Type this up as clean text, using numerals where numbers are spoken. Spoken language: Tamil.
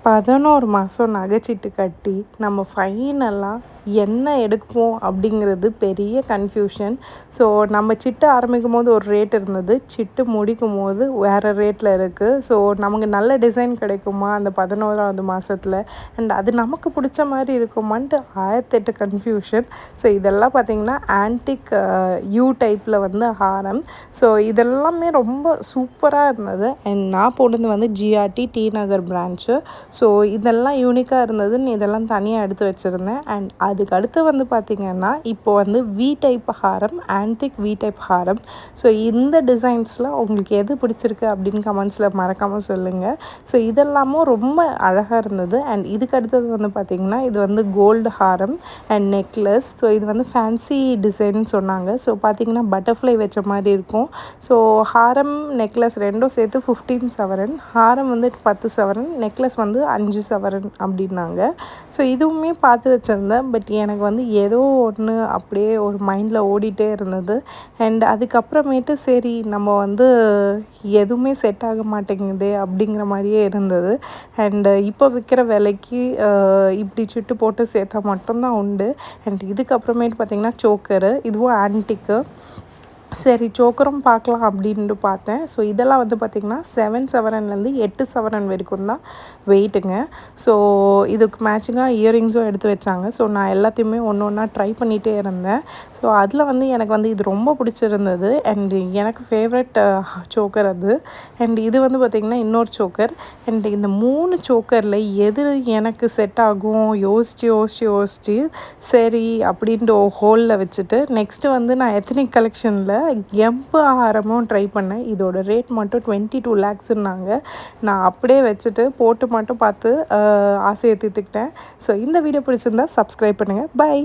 11 மாதம் நகைச்சீட்டு கட்டி நம்ம ஃபைனலாக என்ன எடுப்போம் அப்படிங்கிறது பெரிய கன்ஃபியூஷன். ஸோ நம்ம சிட்டு ஆரம்பிக்கும் போது ஒரு ரேட் இருந்தது, சிட்டு முடிக்கும் போது வேறு ரேட்டில் இருக்குது. ஸோ நமக்கு நல்ல டிசைன் கிடைக்குமா அந்த 11வது மாதத்தில், அண்ட் அது நமக்கு பிடிச்ச மாதிரி இருக்குமான்ட்டு 1008 கன்ஃபியூஷன். ஸோ இதெல்லாம் பார்த்திங்கன்னா ஆன்டிக் யூ டைப்பில் வந்து ஹாரம். ஸோ இதெல்லாமே ரொம்ப சூப்பராக இருந்தது. அண்ட் நான் போனது வந்து ஜிஆர்டி டி நகர் பிரான்ச்சு. ஸோ இதெல்லாம் யூனிக்காக இருந்ததுன்னு இதெல்லாம் தனியாக எடுத்து வச்சுருந்தேன். அண்ட் அதுக்கு அடுத்து வந்து பார்த்திங்கன்னா இப்போ வந்து we type Haram, antique we type Haram. So இந்த டிசைன்ஸில் உங்களுக்கு எது பிடிச்சிருக்கு அப்படின்னு கமெண்ட்ஸில் மறக்காமல் சொல்லுங்கள். ஸோ இதெல்லாமும் ரொம்ப அழகாக இருந்தது. அண்ட் இதுக்கு அடுத்தது வந்து பார்த்திங்கன்னா இது வந்து gold Haram and necklace. So இது வந்து ஃபேன்சி டிசைன் சொன்னாங்க. ஸோ பார்த்திங்கன்னா பட்டர்ஃப்ளை வச்ச மாதிரி இருக்கும். ஸோ ஹாரம் நெக்லஸ் ரெண்டும் சேர்த்து 15 சவரன், ஹாரம் வந்து 10 சவரன், நெக்லஸ் வந்து 5 சவரன் அப்படின்னாங்க. ஸோ இதுவுமே பார்த்து வச்சுருந்தேன். பட் எனக்கு வந்து ஏதோ ஒன்று அப்படியே ஒரு மைண்டில் ஓடிட்டே இருந்தது. அண்ட் அதுக்கப்புறமேட்டு சரி நம்ம வந்து எதுவுமே செட் ஆக மாட்டேங்குதே அப்படிங்கிற மாதிரியே இருந்தது. அண்டு இப்போ விற்கிற விலைக்கு இப்படி சுட்டு போட்டு சேர்த்தா மட்டும்தான் உண்டு. அண்ட் இதுக்கப்புறமேட்டு பார்த்திங்கன்னா சோக்கரு, இதுவும் ஆன்டிக்கு. சரி சோக்கரும் பார்க்கலாம் அப்படின்ட்டு பார்த்தேன். ஸோ இதெல்லாம் வந்து பார்த்திங்கன்னா 7 சவரன்லேருந்து 8 சவரன் வரைக்கும் தான் வெயிட்டுங்க. ஸோ இதுக்கு மேட்சிங்காக இயரிங்ஸும் எடுத்து வச்சாங்க. ஸோ நான் எல்லாத்தையுமே ஒன்று ஒன்றா ட்ரை பண்ணிகிட்டே இருந்தேன். ஸோ அதில் வந்து எனக்கு வந்து இது ரொம்ப பிடிச்சிருந்தது. அண்ட் எனக்கு ஃபேவரட் சோக்கர் அது. அண்ட் இது வந்து பார்த்திங்கன்னா இன்னொரு சோக்கர். அண்ட் இந்த 3 சோக்கரில் எது எனக்கு செட் ஆகும் யோசித்து சரி அப்படின்ட்டு ஹோலில் வச்சுட்டு நெக்ஸ்ட்டு வந்து நான் எத்தனிக் கலெக்ஷனில் எம்பு ஆரமும் ட்ரை பண்ணேன். இதோட ரேட் மட்டும் 22 lakhsன்னாங்க. நான் அப்படியே வச்சுட்டு போட்டு மட்டும் பார்த்து ஆசையை தீர்த்துக்கிட்டேன். ஸோ இந்த வீடியோ பிடிச்சிருந்தா சப்ஸ்கிரைப் பண்ணுங்கள். பை.